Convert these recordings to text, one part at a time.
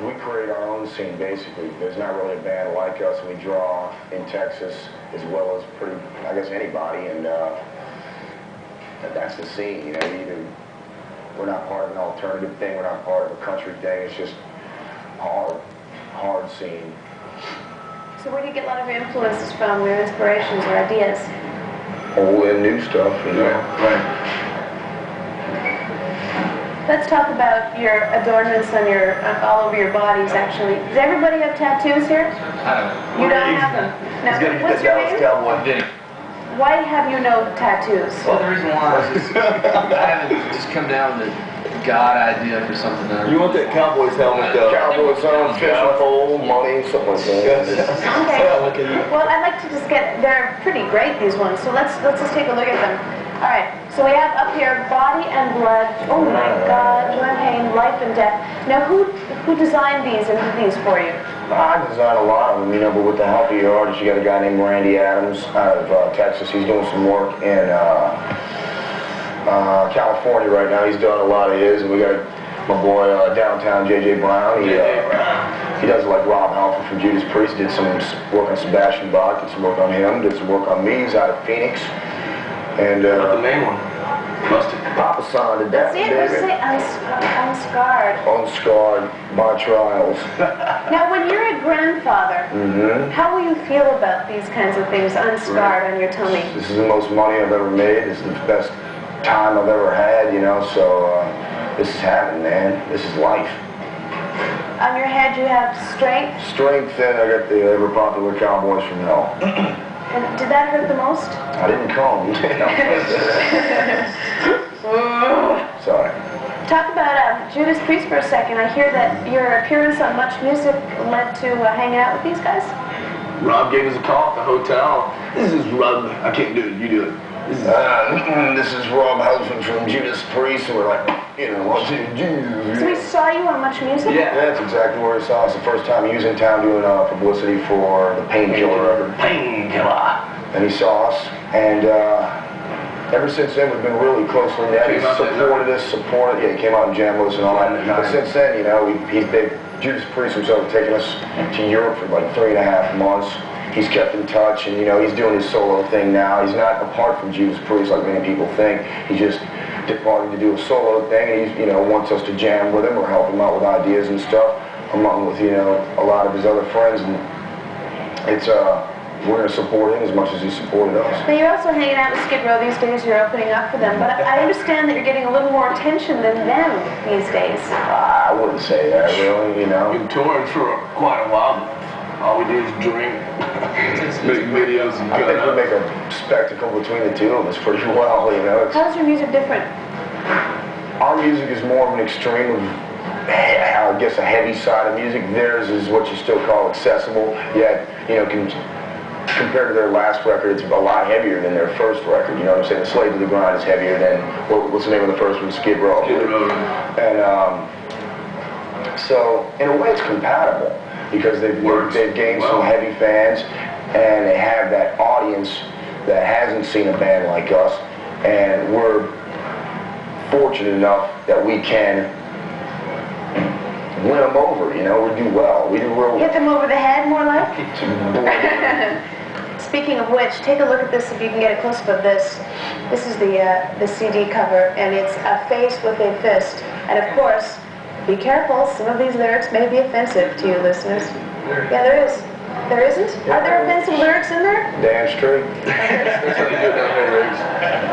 we create our own scene, basically. There's not really a band like us, and we draw in Texas as well as pretty, I guess, anybody, and that's the scene, you know. Either we're not part of an alternative thing, we're not part of a country thing, it's just hard scene. So where do you get a lot of your influences from, your inspirations or ideas? Old and new stuff, you know. Right. Let's talk about your adornments on your all over your bodies. Actually, does everybody have tattoos here? I don't know. You don't have them. Now, what's your name? Cowboy. Why have you no tattoos? Well, the reason why is just, I haven't just come down with a God idea for something that You want that Cowboys helmet, though? Cowboys on, fishing pole, money, something like that. Okay. Well, I'd like to just get. They're pretty great, these ones. So let's just take a look at them. All right. So we have up here body and blood. Oh my God, joy and pain, life and death. Now, who designed these and did these for you? I designed a lot of them, you know, but with the help of your artist, you got a guy named Randy Adams out of Texas. He's doing some work in California right now. He's done a lot of his, and we got my boy downtown J.J. Brown. He does like Rob Halford from Judas Priest. Did some work on Sebastian Bach, did some work on him, did some work on me. He's out of Phoenix. And the main one. Busted. Papa San did that, See, it was say unscarred. Unscarred by trials. Now, when you're a grandfather, how will you feel about these kinds of things unscarred on your tummy? This is the most money I've ever made. This is the best time I've ever had, you know, so this is happening, man. This is life. On your head, you have strength. Strength, and I got the ever popular Cowboys from Hell. And did that hurt the most? I didn't come. Sorry. Talk about Judas Priest for a second. I hear that your appearance on Much Music led to hanging out with these guys. Rob gave us a call at the hotel. This is Rob. I can't do it. You do it. This is Rob Halford from Judas Priest, and we're like, you know, what to do? So we saw you on Much Music? Yeah, that's exactly where he saw us. The first time he was in town doing publicity for the Painkiller record. Painkiller. And he saw us, and ever since then we've been really closely knit. He's supported. Yeah, he came out and jammed with us and all that. But since then, you know, he's big. Judas Priest himself taken us to Europe for like 3.5 months. He's kept in touch, and you know, he's doing his solo thing now. He's not apart from Judas Priest like many people think. He just departed to do a solo thing, and he's, you know, wants us to jam with him or help him out with ideas and stuff, along with, you know, a lot of his other friends. And it's we're going to support him as much as he supported us. Now you're also hanging out with Skid Row these days. You're opening up for them, but I understand that you're getting a little more attention than them these days. I wouldn't say that, really. You know, We've been touring for quite a while. All we do is drink, make videos, and I think we make a spectacle between the two of us pretty well, you know. How's your music different? Our music is more of an extreme of, I guess, a heavy side of music. Theirs is what you still call accessible, yet, you know, compared to their last record, it's a lot heavier than their first record. You know what I'm saying? The Slave to the Grind is heavier than, what's the name of the first one? Skid Row. Skid Row. And so, in a way, it's compatible, because they've gained some heavy fans, and they have that audience that hasn't seen a band like us, and we're fortunate enough that we can win them over, you know. We do well. We do real well. Hit them over the head, more like? Speaking of which, take a look at this if you can get a close-up of this. This is the CD cover, and it's a face with a fist. And of course, be careful, some of these lyrics may be offensive to you listeners. Yeah, there is. There isn't? Are there offensive lyrics in there? Damn straight. that's how you do it down here, Riggs.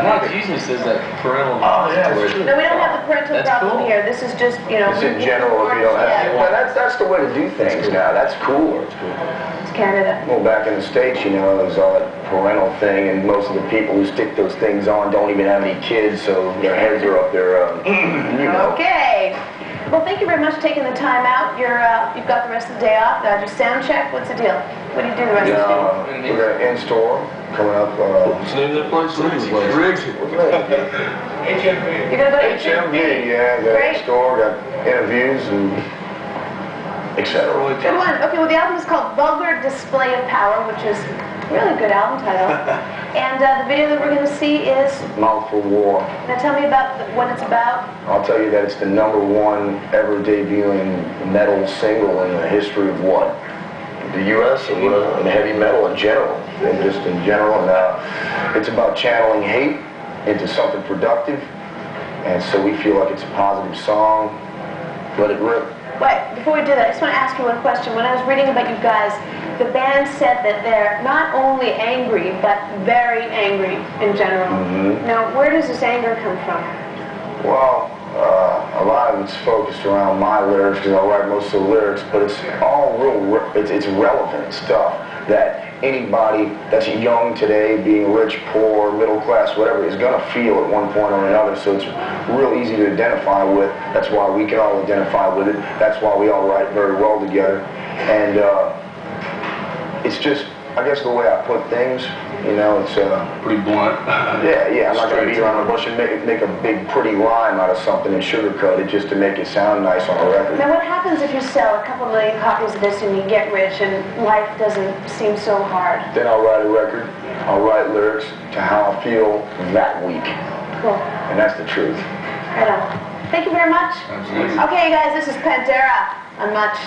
No, it usually says that parental. No, we don't have the parental problem here. This is just, you know. It's in general, if you don't have. Well, that's the way to do things now. That's cooler. It's Canada. Well, back in the States, you know, there's all that parental thing, and most of the people who stick those things on don't even have any kids, so their heads are up there, you know. Okay. Well, thank you very much for taking the time out. You've got the rest of the day off. Just sound check. What's the deal? What do you do the rest of the day? We're going to in-store coming up. What's the name of that place? Riggs. What's the name? HMV. You're going to go to HMV, yeah. Got in-store, got interviews, and etc. Good one. Okay, well, the album is called Vulgar Display of Power, which is a really good album title. And the video that we're going to see is... Mouth for War. Now tell me about what it's about. I'll tell you that it's the #1 ever debuting metal single in the history of what? The U.S. or whatever, and heavy metal in general, and just in general. And it's about channeling hate into something productive, and so we feel like it's a positive song. Let it rip. Wait, before we do that, I just want to ask you one question. When I was reading about you guys, the band said that they're not only angry, but very angry in general. Now, where does this anger come from? Well, a lot of it's focused around my lyrics, because I write most of the lyrics, but it's all it's relevant stuff that anybody that's young today, being rich, poor, middle class, whatever, is going to feel at one point or another, so it's real easy to identify with. That's why we can all identify with it. That's why we all write very well together. And it's just, I guess, the way I put things, you know, it's pretty blunt. Yeah, I'm not going to beat around the bush and make a big, pretty rhyme out of something and sugarcoat it just to make it sound nice on a record. Now, what happens if you sell a couple million copies of this and you get rich and life doesn't seem so hard? Then I'll write a record. I'll write lyrics to how I feel that week. Cool. And that's the truth. Right on. Thank you very much. Absolutely. Okay, you guys, this is Pantera on Much.